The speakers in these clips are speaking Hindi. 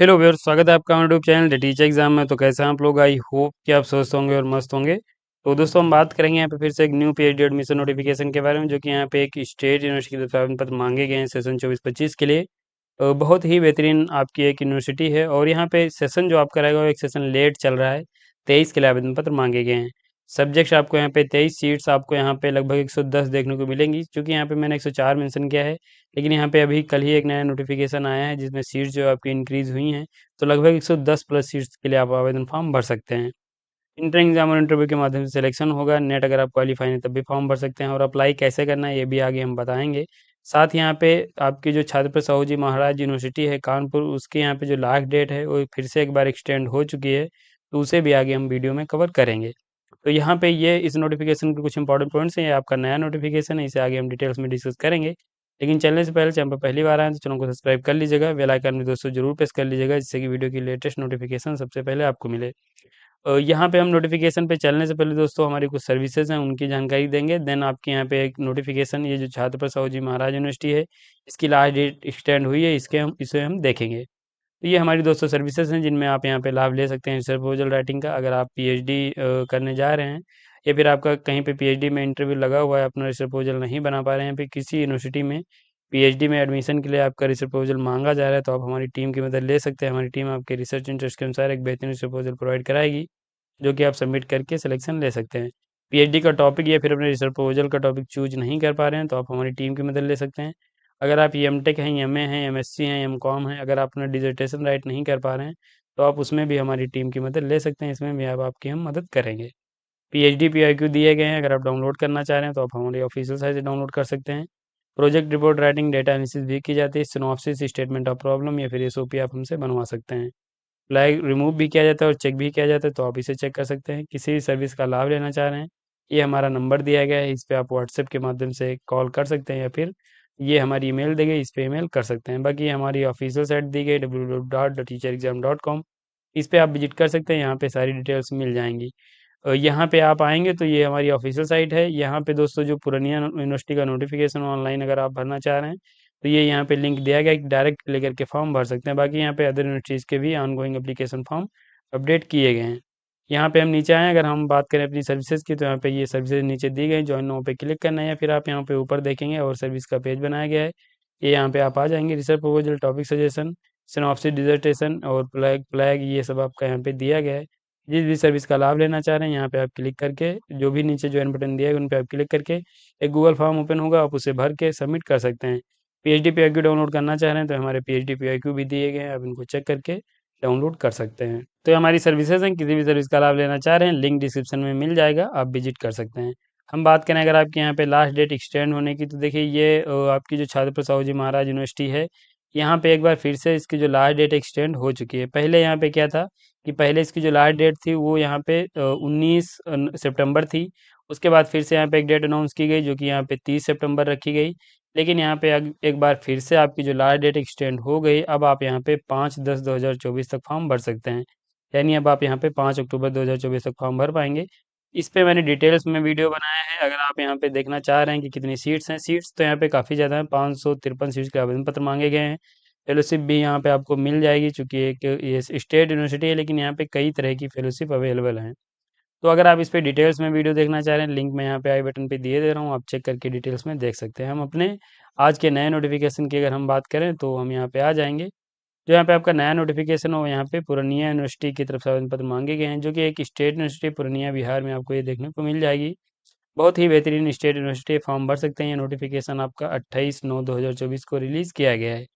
हेलो व्यूअर्स, स्वागत है आपका हमारे YouTube channel the teacher exam में। तो कैसे हैं आप लोग? आई होप कि आप स्वस्थ होंगे और मस्त होंगे। तो दोस्तों, हम बात करेंगे यहाँ पे फिर से एक न्यू पीएचडी एडमिशन नोटिफिकेशन के बारे में, जो कि यहाँ पे एक स्टेट यूनिवर्सिटी की तरफ से आवेदन पत्र मांगे गए हैं सेशन 24-25 के लिए। बहुत ही बेहतरीन आपकी एक यूनिवर्सिटी है और यहाँ पे सेशन जो आपका रहेगा वो एक सेशन लेट चल रहा है। 23 के लिए आवेदन पत्र मांगे गए हैं। सब्जेक्ट्स आपको यहाँ पे 23 सीट्स आपको यहाँ पे लगभग 110 देखने को मिलेंगी, क्योंकि यहाँ पे मैंने 104 मेंशन किया है। लेकिन यहाँ पे अभी कल ही एक नया नोटिफिकेशन आया है जिसमें सीट्स जो आपकी इंक्रीज हुई हैं, तो लगभग 110 प्लस सीट्स के लिए आप आवेदन फॉर्म भर सकते हैं। इंटर एग्जाम और इंटरव्यू के माध्यम से सिलेक्शन होगा। नेट अगर आप क्वालीफाई हैं तब भी फॉर्म भर सकते हैं, और अप्लाई कैसे करना है ये भी आगे हम बताएंगे। साथ ही यहाँ पे आपकी जो छत्रपति साहू जी महाराज यूनिवर्सिटी है कानपुर, उसके यहाँ पे जो लास्ट डेट है वो फिर से एक बार एक्सटेंड हो चुकी है, तो उसे भी आगे हम वीडियो में कवर करेंगे। तो यहाँ पे ये इस नोटिफिकेशन के कुछ इंपॉर्टेंट पॉइंट्स हैं। ये आपका नया नोटिफिकेशन है, इसे आगे हम डिटेल्स में डिस्कस करेंगे। लेकिन चलने से पहले, चैनल पर पहली बार आए तो चैनल को सब्सक्राइब कर लीजिएगा, बेल आइकन भी दोस्तों जरूर प्रेस कर लीजिएगा, जिससे कि वीडियो की लेटेस्ट नोटिफिकेशन सबसे पहले आपको मिले। यहाँ पे हम नोटिफिकेशन पे चलने से पहले दोस्तों हमारी कुछ सर्विसेज हैं उनकी जानकारी देंगे। देन आपके यहाँ पे एक नोटिफिकेशन, ये जो छत्रपति साहू जी महाराज यूनिवर्सिटी है, इसकी लास्ट डेट एक्सटेंड हुई है, इसे हम देखेंगे। तो ये हमारी दोस्तों सर्विसेज हैं जिनमें आप यहाँ पे लाभ ले सकते हैं रिसर्च प्रपोजल राइटिंग का। अगर आप पीएचडी करने जा रहे हैं, या फिर आपका कहीं पे पीएचडी में इंटरव्यू लगा हुआ है, अपना रिसर्च प्रपोजल नहीं बना पा रहे हैं, फिर किसी यूनिवर्सिटी में पीएचडी में एडमिशन के लिए आपका रिसर्च प्रपोजल मांगा जा रहा है, तो आप हमारी टीम की मदद ले सकते हैं। हमारी टीम आपके रिसर्च इंटरेस्ट के अनुसार एक बेहतरीन रिसर्च प्रपोजल प्रोवाइड कराएगी, जो कि आप सबमिट करके सिलेक्शन ले सकते हैं। पीएचडी का टॉपिक या फिर अपने रिसर्च प्रपोजल का टॉपिक चूज नहीं कर पा रहे हैं, तो आप हमारी टीम की मदद ले सकते हैं। अगर आप एमटेक हैं, एमए हैं, एमएससी हैं, एमकॉम हैं, अगर आप अपना डिसर्टेशन राइट नहीं कर पा रहे हैं, तो आप उसमें भी हमारी टीम की मदद ले सकते हैं। इसमें भी आप आपकी हम मदद करेंगे। पीएचडी पीआईक्यू दिए गए हैं, अगर आप डाउनलोड करना चाह रहे हैं तो आप हमारी ऑफिशियल साइट से डाउनलोड कर सकते हैं। Project report writing, data analysis भी की जाती है। सिनॉप्सिस, स्टेटमेंट ऑफ प्रॉब्लम या फिर एसओपी आप हमसे बनवा सकते हैं। फ्लैग रिमूव भी किया जाता है और चेक भी किया जाता है, तो आप इसे चेक कर सकते हैं। किसी भी सर्विस का लाभ लेना चाह रहे हैं, ये हमारा नंबर दिया गया है, इस पे आप व्हाट्सएप के माध्यम से कॉल कर सकते हैं, या फिर ये हमारी ईमेल दी गई, इस पे ईमेल कर सकते हैं। बाकी हमारी ऑफिशियल साइट दी गई www.teacherexam.com, इस पे आप विजिट कर सकते हैं, यहाँ पे सारी डिटेल्स मिल जाएंगी। यहाँ पे आप आएंगे तो ये हमारी ऑफिशियल साइट है। यहाँ पे दोस्तों जो पूर्णिया यूनिवर्सिटी का नोटिफिकेशन ऑनलाइन अगर आप भरना चाह रहे हैं, तो ये यहाँ पे लिंक दिया गया है, डायरेक्ट क्लिक करके फॉर्म भर सकते हैं। बाकी यहाँ पे अदर यूनिवर्सिटीज़ के भी ऑनगोइंग एप्लीकेशन फॉर्म अपडेट किए गए हैं। यहाँ पे हम नीचे आए, अगर हम बात करें अपनी सर्विसेज की, तो यहाँ पे ये सर्विसेज नीचे दी गई, ज्वाइन नाउ पे क्लिक करना है, या फिर आप यहाँ पे ऊपर देखेंगे और सर्विस का पेज बनाया गया है। ये यहाँ पे आप आ जाएंगे, research proposal, topic suggestion, synopsis, dissertation और फ्लैग फ्लैग, ये सब आपका यहाँ पे दिया गया है। जिस भी सर्विस का लाभ लेना चाह रहे हैं, यहाँ पे आप क्लिक करके, जो भी नीचे ज्वाइन बटन दिया है उन पे आप क्लिक करके एक गूगल फॉर्म ओपन होगा, आप उसे भर के सबमिट कर सकते हैं। पीएचडी पीआईक्यू डाउनलोड करना चाह रहे हैं, तो हमारे पीएचडी पीआईक्यू भी दिए गए हैं, आप इनको चेक करके डाउनलोड कर सकते हैं। तो ये हमारी सर्विसेज हैं, किसी भी सर्विस का लाभ लेना चाह रहे हैं, लिंक डिस्क्रिप्शन में मिल जाएगा, आप विजिट कर सकते हैं। हम बात करें अगर आपके यहाँ पे लास्ट डेट एक्सटेंड होने की, तो देखिए ये आपकी जो छत्रपति साहू जी महाराज यूनिवर्सिटी है, यहाँ पे एक बार फिर से इसकी जो लास्ट डेट एक्सटेंड हो चुकी है। पहले यहाँ पे क्या था कि पहले इसकी जो लास्ट डेट थी वो यहाँ पे 19 सितंबर थी। उसके बाद फिर से यहाँ पे एक डेट अनाउंस की गई, जो कि यहाँ पे 30 सितंबर रखी गई। लेकिन यहाँ पे एक बार फिर से आपकी जो लास्ट डेट एक्सटेंड हो गई। अब आप यहाँ पे 5/10/2024 तक फॉर्म भर सकते हैं। यानी अब आप यहाँ पे 5 अक्टूबर 2024 तक फॉर्म भर पाएंगे। इस पे मैंने डिटेल्स में वीडियो बनाया है, अगर आप यहाँ पे देखना चाह रहे हैं कि कितनी सीट्स हैं। सीट्स तो यहाँ पे काफ़ी ज़्यादा है, 553 सीट्स के आवेदन पत्र मांगे गए हैं। फेलोशिप भी यहाँ पे आपको मिल जाएगी, चूँकि एक ये स्टेट यूनिवर्सिटी है, लेकिन यहाँ पे कई तरह की फेलोशिप अवेलेबल हैं। तो अगर आप इस पे डिटेल्स में वीडियो देखना चाह रहे हैं, लिंक मैं यहाँ पे आई बटन पे दिए दे रहा हूँ, आप चेक करके डिटेल्स में देख सकते हैं। हम अपने आज के नए नोटिफिकेशन की अगर हम बात करें, तो हम यहाँ पे आ जाएंगे। जो यहाँ पे आपका नया नोटिफिकेशन हो, यहाँ पे पूर्णिया यूनिवर्सिटी की तरफ से आवेदन पत्र मांगे गए हैं, जो कि एक स्टेट यूनिवर्सिटी पूर्णिया बिहार में आपको ये देखने को मिल जाएगी। बहुत ही बेहतरीन स्टेट यूनिवर्सिटी, फॉर्म भर सकते हैं। ये नोटिफिकेशन आपका 28/9/2024 को रिलीज़ किया गया है।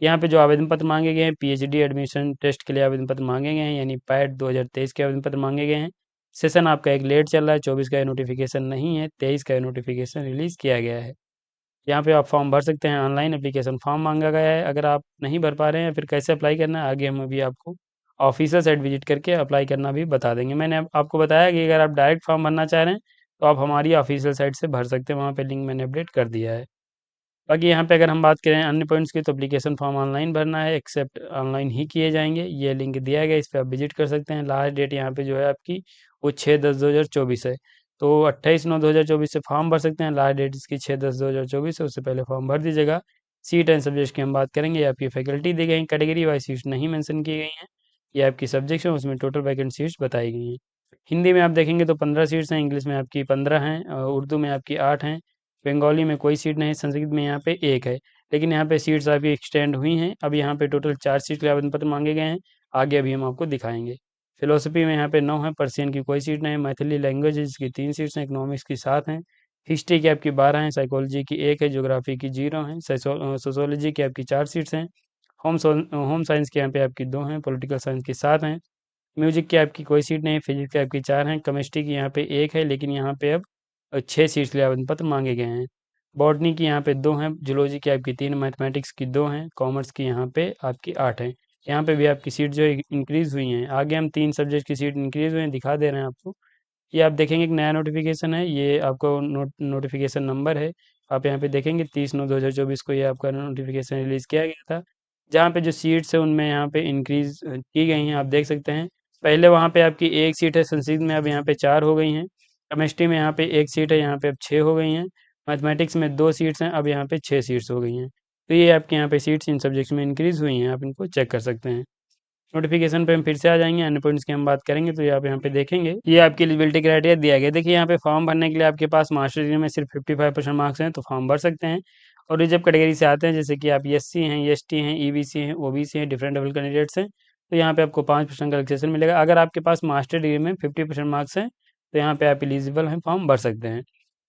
यहाँ पे जो आवेदन पत्र मांगे गए हैं, पीएचडी एडमिशन टेस्ट के लिए आवेदन पत्र मांगे गए हैं, यानी पैट 2023 के आवेदन पत्र मांगे गए हैं। सेशन आपका एक लेट चल रहा है, 24 का नोटिफिकेशन नहीं है, 23 का नोटिफिकेशन रिलीज़ किया गया है। यहाँ पे आप फॉर्म भर सकते हैं, ऑनलाइन एप्लीकेशन फॉर्म मांगा गया है। अगर आप नहीं भर पा रहे हैं, फिर कैसे अप्लाई करना है, आगे हम अभी आपको ऑफिशियल साइट विजिट करके अप्लाई करना भी बता देंगे। मैंने आपको बताया कि अगर आप डायरेक्ट फॉर्म भरना चाह रहे हैं, तो आप हमारी ऑफिशियल साइट से भर सकते हैं, वहाँ पे लिंक मैंने अपडेट कर दिया है। बाकी यहाँ पे अगर हम बात करें अन्य पॉइंट्स की, तो एप्लीकेशन फॉर्म ऑनलाइन भरना है, एक्सेप्ट ऑनलाइन ही किए जाएंगे। ये लिंक दिया गया है, इस पर आप विजिट कर सकते हैं। लास्ट डेट यहाँ पे जो है आपकी, वो 6/10/2024 है। तो 28/9/2024 से फॉर्म भर सकते हैं। लास्ट डेट इसकी 6/10/2024 है, उससे पहले फॉर्म भर दीजिएगा। सीट एंड सब्जेक्ट की हम बात करेंगे, ये आपकी फैकल्टी दी गई हैं, कैटेगरी वाइज सीट्स नहीं मेंशन की गई हैं। ये आपकी सब्जेक्ट्स हैं, उसमें टोटल वैकेंट सीट्स बताई गई हैं। हिंदी में आप देखेंगे तो 15 सीट्स हैं, इंग्लिश में आपकी 15 हैं, और उर्दू में आपकी 8 हैं, बंगाली में कोई सीट नहीं, संस्कृत में यहाँ पे 1 है। लेकिन यहाँ पे सीट्स आपकी एक्सटेंड हुई हैं, अब यहाँ पे टोटल 4 सीट के आवेदन पत्र मांगे गए हैं, आगे अभी हम आपको दिखाएंगे। फिलोसफी में यहाँ पे 9 है, पर्शियन की कोई सीट नहीं है, मैथिली लैंग्वेज की 3 सीट्स हैं, इकोनॉमिक्स की 7 हैं, हिस्ट्री की आपकी 12 हैं, साइकोलॉजी की 1 है, ज्योग्राफी की 0 हैं, सोशोलॉजी की आपकी 4 सीट्स हैं, होम साइंस की यहाँ पे आपकी 2 हैं, पॉलिटिकल साइंस की 7 हैं, म्यूजिक की आपकी कोई सीट नहीं है, फिजिक्स की आपकी 4 हैं, केमिस्ट्री की यहाँ पे 1 है, लेकिन यहाँ पे अब 6 सीट्स के लिए आवेदन पत्र मांगे गए हैं। बॉटनी की यहाँ पे 2 हैं, जूलॉजी की आपकी 3, मैथमेटिक्स की 2 हैं, कॉमर्स की यहाँ पे आपकी 8 है। यहाँ पे भी आपकी सीट जो है इंक्रीज हुई हैं, आगे हम 3 सब्जेक्ट की सीट इंक्रीज हुई हैं दिखा दे रहे हैं आपको। ये आप देखेंगे एक नया नोटिफिकेशन है, ये आपको नोटिफिकेशन नंबर है, आप यहाँ पे देखेंगे 30/9/2024 को ये आपका नोटिफिकेशन रिलीज़ किया गया था, जहाँ पे जो सीट्स है उनमें यहाँ पे इंक्रीज की गई हैं, आप देख सकते हैं। पहले वहाँ पे आपकी 1 सीट है संस्कृत में, अब यहाँ पे 4 हो गई हैं, केमिस्ट्री में यहाँ पे 1 सीट है, यहाँ पे अब 6 हो गई हैं, मैथमेटिक्स में 2 सीट्स हैं, अब यहाँ पे 6 सीट्स हो गई हैं। तो ये आपके यहाँ पे सीट्स इन सब्जेक्ट्स में इंक्रीज हुई हैं, आप इनको चेक कर सकते हैं। नोटिफिकेशन पे हम फिर से आ जाएंगे, अन्य पॉइंट्स की हम बात करेंगे, तो ये आप यहाँ पे देखेंगे, ये आपकी एलिजिबिलिटी क्राइटेरिया दिया गया है। देखिए यहाँ पे फॉर्म भरने के लिए आपके पास मास्टर डिग्री में सिर्फ 55% मार्क्स हैं, तो फॉर्म भर सकते हैं। और ये जब कैटेगरी से आते हैं, जैसे कि आप एससी हैं, एसटी हैं, ईबीसी हैं, ओबीसी हैं, डिफरेंट लेवल कैंडिडेट्स हैं, तो यहाँ पे आपको 5% का रिलैक्सेशन मिलेगा। अगर आपके पास मास्टर डिग्री में 50% मार्क्स हैं, तो यहाँ पे आप एलिजिबल हैं, फॉर्म भर सकते हैं।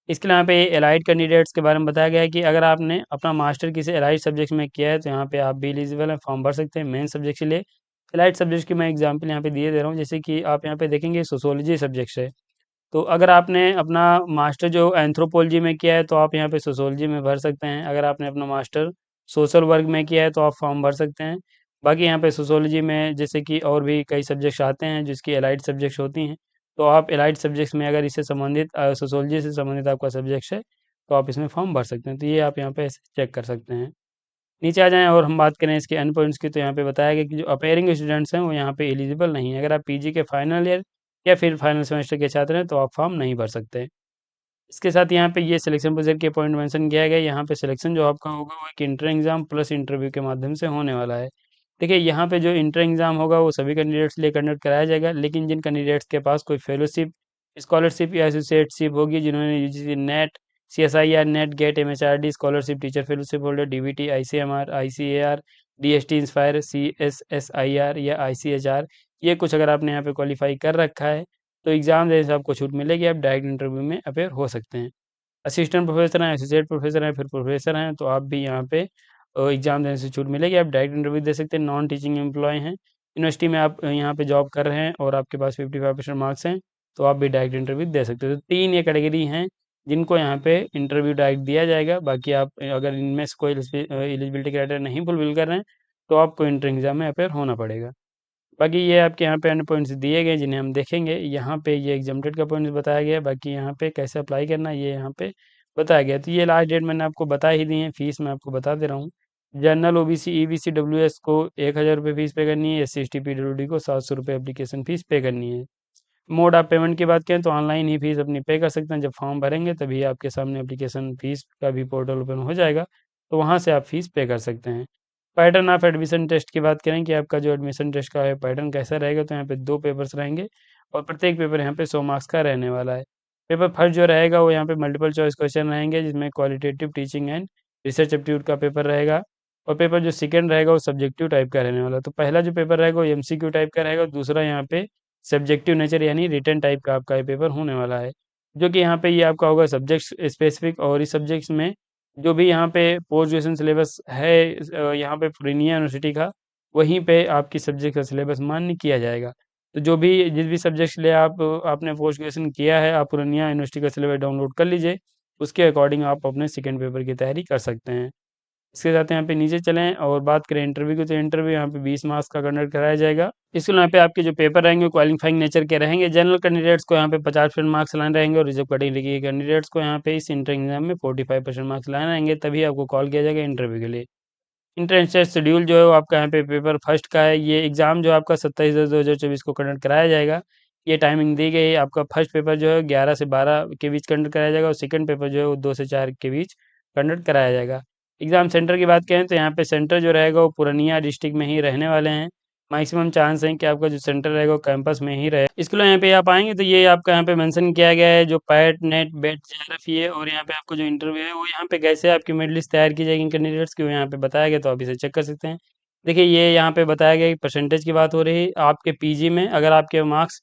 इसके लिए यहाँ पे एलाइड कैंडिडेट्स के बारे में बताया गया है कि अगर आपने अपना मास्टर किसी एलाइड सब्जेक्ट में किया है, तो यहाँ पे आप भी एलिजिबल हैं, फॉर्म भर सकते हैं मेन सब्जेक्ट के लिए। एलाइड सब्जेक्ट की मैं एग्जांपल यहाँ पे दिए दे रहा हूँ, जैसे कि आप यहाँ पे देखेंगे सोशियोलॉजी सब्जेक्ट है, तो अगर आपने अपना मास्टर जो एंथ्रोपोलॉजी में किया है, तो आप यहाँ पे सोशियोलॉजी में भर सकते हैं। अगर आपने अपना मास्टर सोशल वर्क में किया है, तो आप फॉर्म भर सकते हैं। बाकी यहाँ पे सोशियोलॉजी में जैसे कि और भी कई सब्जेक्ट्स आते हैं जिसकी एलाइड सब्जेक्ट्स होती हैं, तो आप एलाइड सब्जेक्ट्स में अगर इससे संबंधित सोशियोलॉजी से संबंधित आपका सब्जेक्ट है, तो आप इसमें फॉर्म भर सकते हैं। तो ये आप यहाँ पे ऐसे चेक कर सकते हैं। नीचे आ जाएँ और हम बात करें इसके एंड पॉइंट्स की, तो यहाँ पे बताया गया कि जो अपीयरिंग स्टूडेंट्स हैं वो यहाँ पे एलिजिबल नहीं है। अगर आप पीजी के फाइनल ईयर या फिर फाइनल सेमेस्टर के छात्र हैं, तो आप फॉर्म नहीं भर सकते। इसके साथ यहाँ पे ये सिलेक्शन प्रोसीजर के पॉइंट मेंशन किया गया है। यहाँ पे सिलेक्शन जो आपका होगा वो एक इंटर एग्जाम प्लस इंटरव्यू के माध्यम से होने वाला है। देखिए यहाँ पे जो इंटर एग्जाम होगा वो सभी कैंडिडेट्स के लिए कंडक्ट कराया जाएगा, लेकिन जिन कैंडिडेट्स के पास कोई फेलोशिप, स्कॉलरशिप या एसोसिएटशिप होगी, जिन्होंने UGC NET, CSIR NET, GATE, MHRD scholarship, teacher fellowship holder, DBT, ICMR, ICAR, DST INSPIRE, CSSIR या आईसीएचआर, ये कुछ अगर आपने यहाँ पे क्वालिफाई कर रखा है, तो एग्जाम देने से आपको छूट मिलेगी, आप डायरेक्ट इंटरव्यू में अपेयर हो सकते हैं। असिस्टेंट प्रोफेसर हैं, एसोसिएट प्रोफेसर हैं, फिर प्रोफेसर हैं, तो आप भी यहाँ पे एग्जाम देने से छूट मिलेगी, आप डायरेक्ट इंटरव्यू दे सकते हैं। नॉन टीचिंग एम्प्लॉय हैं, यूनिवर्सिटी में आप यहाँ पे जॉब कर रहे हैं और आपके पास 55% मार्क्स हैं, तो आप भी डायरेक्ट इंटरव्यू दे सकते हो। तो 3 ये कैटेगरी हैं जिनको यहाँ पे इंटरव्यू डायरेक्ट दिया जाएगा। बाकी आप अगर इनमें से कोई एलिजिबिलिटी क्राइटेरिया नहीं फुलफिल कर रहे हैं, तो आपको इंटर एग्जाम में अपेयर होना पड़ेगा। बाकी ये आपके यहाँ पे एंड पॉइंट्स दिए गए जिन्हें हम देखेंगे। यहाँ पे ये एग्जाम्प्टेड का पॉइंट्स बताया गया है, बाकी यहाँ पे कैसे अप्लाई करना है ये यहाँ पे बताया गया है। तो ये लास्ट डेट मैंने आपको बता ही दी है, फीस मैं आपको बता दे रहा हूँ। जनरल, ओबीसी, ईबीसी, डब्ल्यूएस को 1000 रुपये फीस पे करनी है, S C S T PWD को 700 रुपये एप्लीकेशन फीस पे करनी है। मोड ऑफ पेमेंट की बात करें तो ऑनलाइन ही फीस अपनी पे कर सकते हैं, जब फॉर्म भरेंगे तभी आपके सामने एप्लीकेशन फीस का भी पोर्टल ओपन हो जाएगा, तो वहाँ से आप फीस पे कर सकते हैं। पैटर्न ऑफ एडमिशन टेस्ट की बात करें कि आपका जो एडमिशन टेस्ट का है पैटर्न कैसा रहेगा, तो यहाँ पे 2 पेपर्स रहेंगे और प्रत्येक पेपर यहाँ पे 100 मार्क्स का रहने वाला है। पेपर फर्स्ट जो रहेगा वो यहाँ पे मल्टीपल चॉइस क्वेश्चन रहेंगे, जिसमें qualitative teaching and research aptitude का पेपर रहेगा, और पेपर जो सेकंड रहेगा वो सब्जेक्टिव टाइप का रहने वाला है। तो पहला जो पेपर रहेगा वो एमसीक्यू टाइप का रहेगा, दूसरा यहाँ पे सब्जेक्टिव नेचर यानी रिटन टाइप का आपका ये पेपर होने वाला है, जो कि यहाँ पे ये आपका होगा सब्जेक्ट स्पेसिफिक, और इस सब्जेक्ट्स में जो भी यहाँ पे पोस्ट ग्रेजुएशन सिलेबस है यहाँ पे पूर्णिया यूनिवर्सिटी का, वहीं पे आपकी सब्जेक्ट का सिलेबस मान्य किया जाएगा। तो जो भी जिस भी सब्जेक्ट के लिए आपने पोस्ट ग्रेजुएशन किया है, आप पूर्णिया यूनिवर्सिटी का सिलेबस डाउनलोड कर लीजिए, उसके अकॉर्डिंग आप अपने सेकेंड पेपर की तैयारी कर सकते हैं। इसके साथ यहाँ पे नीचे चलें और बात करें इंटरव्यू की, तो इंटरव्यू यहाँ पे 20 मार्क्स का कंडक्ट कराया जाएगा। इसके यहाँ पे आपके जो पेपर रहेंगे क्वालिफाइंग नेचर के रहेंगे। जनरल कैंडिडेट्स को यहाँ पे 50% मार्क्स लाने रहेंगे, और रिजर्व कैटेगरी के कैंडिडेट्स को यहाँ पे इस इंटर एग्जाम में 45% मार्क्स लाने रहेंगे, तभी आपको कॉल किया जाएगा इंटरव्यू के लिए। इंट्रेंस टेस्ट शेड्यूल जो है वो आपका यहाँ पे पेपर फर्स्ट का है, ये एग्जाम जो आपका 27/10/2024 को कंडक्ट कराया जाएगा। ये टाइमिंग दी गई है, आपका फर्स्ट पेपर जो है 11 से 12 के बीच कंडक्ट कराया जाएगा, और सेकंड पेपर जो है वो 2 से 4 के बीच कंडक्ट कराया जाएगा। एग्ज़ाम सेंटर की बात करें तो यहाँ पे सेंटर जो रहेगा वो पूर्णिया डिस्ट्रिक्ट में ही रहने वाले हैं। मैक्सिमम चांस है कि आपका जो सेंटर रहेगा वो कैंपस में ही रहे। इसके लिए यहाँ पे आप आएँगे तो ये आपका यहाँ पे मेंशन किया गया है जो पैट, नेट, बेट, जेआरएफ ये और यहाँ पे आपको जो इंटरव्यू है वो यहाँ पे कैसे आपकी मेरिट लिस्ट तैयार की जाएगी कैंडिडेट्स की वो यहाँ पे बताया गया तो आप इसे चेक कर सकते हैं। देखिए ये यहाँ पे बताया गया है कि परसेंटेज की बात हो रही है आपके पीजी में अगर आपके मार्क्स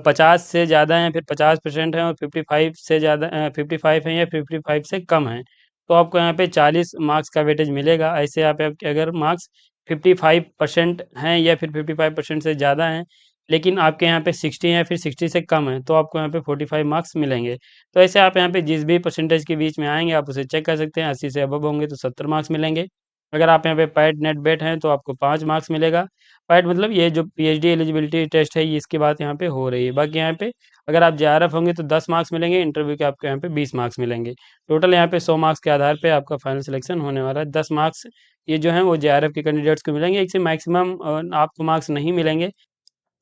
50 से ज़्यादा हैं फिर 50% हैं और 55 से ज़्यादा 55 हैं या 55 से कम हैं तो आपको यहाँ पे 40 मार्क्स का वेटेज मिलेगा। ऐसे यहाँ पे आपके अगर मार्क्स 55% हैं या फिर 55% से ज़्यादा हैं, लेकिन आपके यहाँ पे 60 हैं या फिर 60 से कम हैं, तो आपको यहाँ पे 45 मार्क्स मिलेंगे। तो ऐसे आप यहाँ पे जिस भी परसेंटेज के बीच में आएँगे, आप उसे चेक कर सकते हैं। 80 से अबव होंगे तो 70 मार्क्स मिलेंगे। अगर आप यहाँ पे पैट, नेट, बेट हैं, तो आपको 5 मार्क्स मिलेगा। पैट मतलब ये जो पीएचडी एलिजिबिलिटी टेस्ट है, ये इसकी बात यहाँ पे हो रही है। बाकी यहाँ पे अगर आप जेआरएफ होंगे तो 10 मार्क्स मिलेंगे, इंटरव्यू के आपको यहाँ पे 20 मार्क्स मिलेंगे। टोटल यहाँ पे 100 मार्क्स के आधार पे आपका फाइनल सिलेक्शन होने वाला है। 10 मार्क्स ये जो हैं वो जेआरएफ के कैंडिडेट्स को मिलेंगे। इससे मैक्सिमम आपको मार्क्स नहीं मिलेंगे।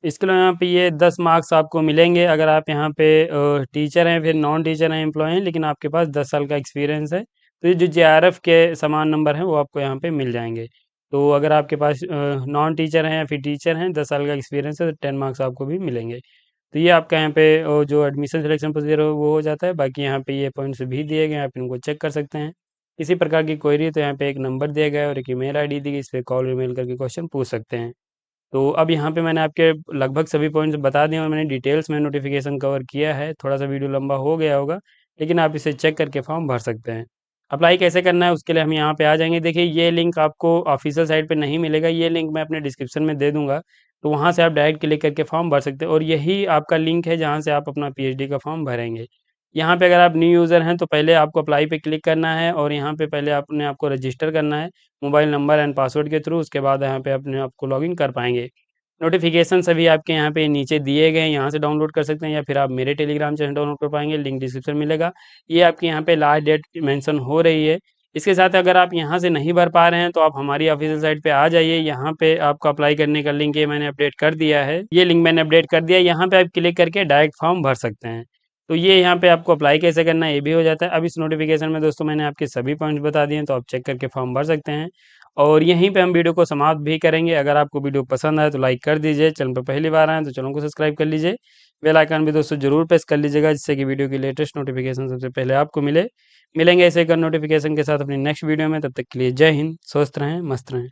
इसके अलावा यहाँ पे ये 10 मार्क्स आपको मिलेंगे अगर आप यहाँ पे टीचर हैं, फिर नॉन टीचर हैं, एम्प्लॉय हैं, लेकिन आपके पास 10 साल का एक्सपीरियंस है। तो ये जो जेआरएफ के समान नंबर हैं वो आपको यहाँ पे मिल जाएँगे। तो अगर आपके पास नॉन टीचर हैं या फिर टीचर हैं, 10 साल का एक्सपीरियंस है तो 10 मार्क्स आपको भी मिलेंगे। तो ये आपका यहाँ पे जो एडमिशन सिलेक्शन प्रोसीजर है वो हो जाता है। बाकी यहाँ पे ये पॉइंट्स भी दिए गए हैं, आप इनको चेक कर सकते हैं। किसी प्रकार की क्वेरी है तो यहाँ पे एक नंबर दिया गया है और एक ईमेल आईडी दी गई, इस पे कॉल और ईमेल करके क्वेश्चन पूछ सकते हैं। तो अब यहाँ पे मैंने आपके लगभग सभी पॉइंट्स बता दिए और मैंने डिटेल्स में नोटिफिकेशन कवर किया है। थोड़ा-सा वीडियो लंबा हो गया होगा, लेकिन आप इसे चेक करके फॉर्म भर सकते हैं। अप्लाई कैसे करना है उसके लिए हम यहाँ पे आ जाएँगे। देखिए ये लिंक आपको ऑफ़िशियल साइट पे नहीं मिलेगा, ये लिंक मैं अपने डिस्क्रिप्शन में दे दूँगा। तो वहाँ से आप डायरेक्ट क्लिक करके फॉर्म भर सकते हैं और यही आपका लिंक है जहाँ से आप अपना पीएचडी का फॉर्म भरेंगे। यहाँ पे अगर आप न्यू यूज़र हैं तो पहले आपको अप्लाई पे क्लिक करना है और यहाँ पे पहले अपने आप को रजिस्टर करना है, मोबाइल नंबर एंड पासवर्ड के थ्रू। उसके बाद यहाँ पे अपने आप को लॉगिन कर पाएँगे। नोटिफ़िकेशन सभी आपके यहाँ पे नीचे दिए गए हैं, यहाँ से डाउनलोड कर सकते हैं या फिर आप मेरे टेलीग्राम चैनल डाउनलोड कर पाएँगे, लिंक डिस्क्रिप्शन मिलेगा। ये आपके यहाँ पे लास्ट डेट मेंशन हो रही है। इसके साथ अगर आप यहाँ से नहीं भर पा रहे हैं तो आप हमारी ऑफ़िशियल साइट पे आ जाइए, यहाँ पे आपको अप्लाई करने का लिंक ये मैंने अपडेट कर दिया है। ये लिंक मैंने अपडेट कर दिया है, यहाँ पे आप क्लिक करके डायरेक्ट फॉर्म भर सकते हैं। तो ये यहाँ पे आपको अप्लाई कैसे करना है ये भी हो जाता है। अब इस नोटिफ़िकेशन में दोस्तों मैंने आपके सभी पॉइंट्स बता दिए हैं, तो आप चेक करके फॉर्म भर सकते हैं। और यहीं पे हम वीडियो को समाप्त भी करेंगे। अगर आपको वीडियो पसंद आए तो लाइक कर दीजिए, चैनल पे पहली बार आए हैं तो चैनल को सब्सक्राइब कर लीजिए। बेल आइकन भी दोस्तों ज़रूर प्रेस कर लीजिएगा जिससे कि वीडियो की लेटेस्ट नोटिफ़िकेशन सबसे पहले आपको मिले। मिलेंगे ऐसे एक और नोटिफ़िकेशन के साथ अपनी नेक्स्ट वीडियो में, तब तक के लिए जय हिंद, स्वस्थ रहें, मस्त रहें।